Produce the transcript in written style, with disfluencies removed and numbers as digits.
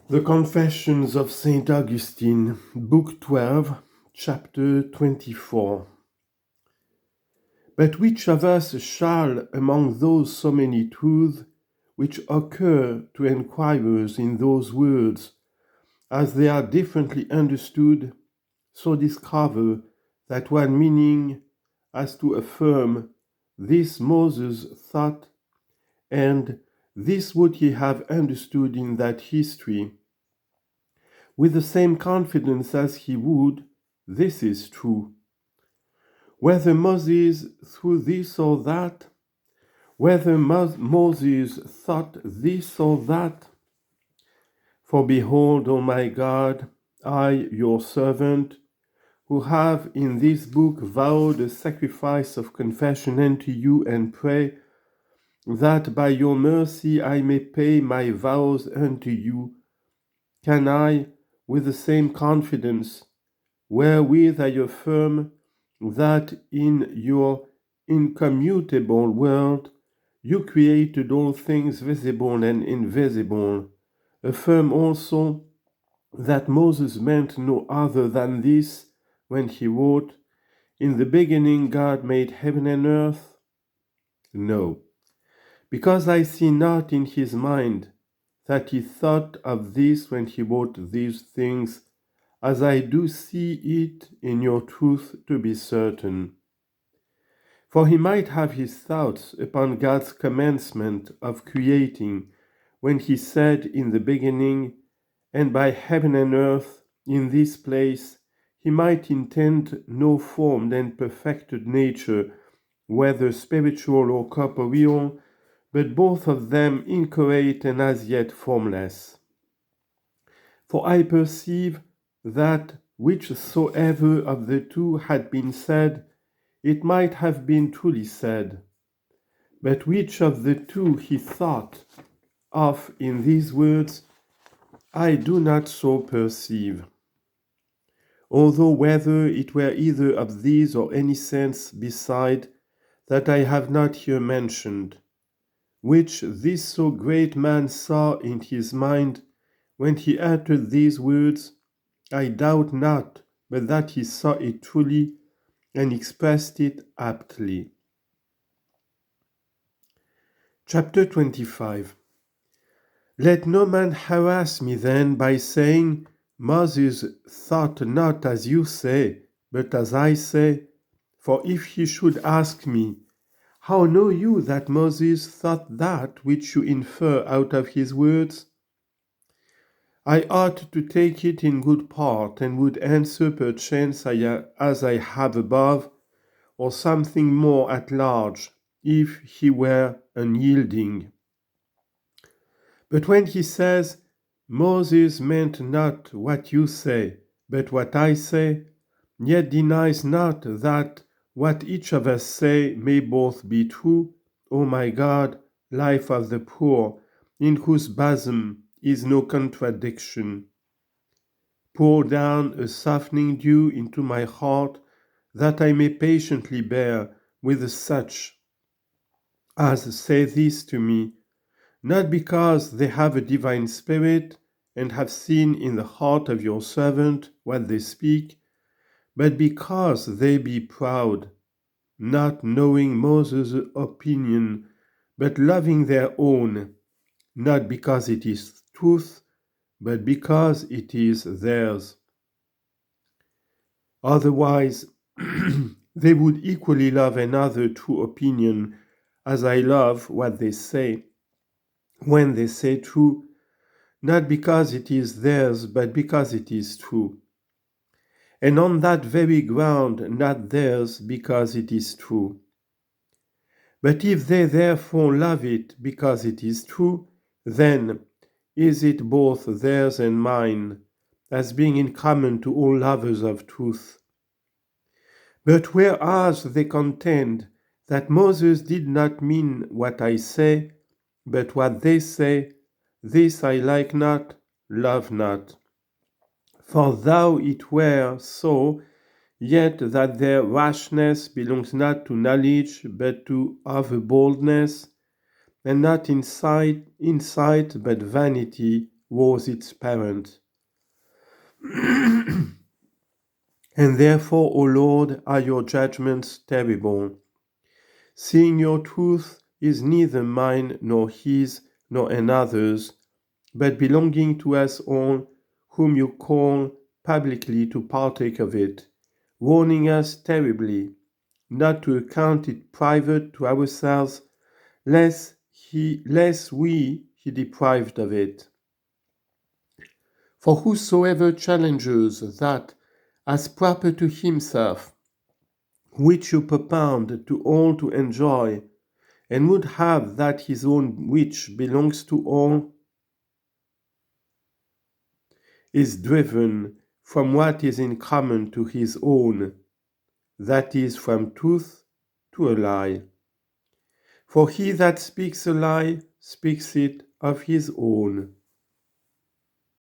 The Confessions of Saint Augustine, Book 12, Chapter 24. But which of us shall, among those so many truths which occur to enquirers in those words, as they are differently understood, so discover that one meaning as to affirm, this Moses thought, and this would he have understood in that history, with the same confidence as he would, this is true. Whether Moses thought this or that, whether Moses thought this or that, for behold, O my God, I, your servant, who have in this book vowed a sacrifice of confession unto you, and pray that by your mercy I may pay my vows unto you, can I, with the same confidence, wherewith I affirm that in your incommutable world you created all things visible and invisible, affirm also that Moses meant no other than this when he wrote, "In the beginning God made heaven and earth"? No, because I see not in his mind that he thought of this when he wrote these things, as I do see it in your truth to be certain. For he might have his thoughts upon God's commencement of creating, when he said in the beginning, and by heaven and earth, in this place, he might intend no formed and perfected nature, whether spiritual or corporeal, but both of them inchoate and as yet formless. For I perceive that whichsoever of the two had been said, it might have been truly said. But which of the two he thought of in these words, I do not so perceive. Although whether it were either of these or any sense beside, that I have not here mentioned, which this so great man saw in his mind when he uttered these words, I doubt not but that he saw it truly and expressed it aptly. Chapter 25. Let no man harass me then by saying, Moses thought not as you say, but as I say. For if he should ask me, how know you that Moses thought that which you infer out of his words? I ought to take it in good part, and would answer perchance as I have above, or something more at large, if he were unyielding. But when he says, Moses meant not what you say, but what I say, yet denies not that what each of us say may both be true, O my God, life of the poor, in whose bosom is no contradiction. Pour down a softening dew into my heart, that I may patiently bear with such as say this to me, not because they have a divine spirit and have seen in the heart of your servant what they speak, but because they be proud, not knowing Moses' opinion, but loving their own, not because it is truth, but because it is theirs. Otherwise, they would equally love another true opinion, as I love what they say, when they say true, not because it is theirs, but because it is true. And on that very ground, not theirs, because it is true. But if they therefore love it because it is true, then is it both theirs and mine, as being in common to all lovers of truth. But whereas they contend that Moses did not mean what I say, but what they say, this I like not, love not. For though it were so, yet that their rashness belongs not to knowledge, but to over boldness, and not insight, but vanity was its parent. And therefore, O Lord, are your judgments terrible. Seeing your truth is neither mine nor his nor another's, but belonging to us all, whom you call publicly to partake of it, warning us terribly not to account it private to ourselves, lest we he deprived of it. For whosoever challenges that as proper to himself, which you propound to all to enjoy, and would have that his own which belongs to all, is driven from what is in common to his own, that is, from truth to a lie. For he that speaks a lie speaks it of his own,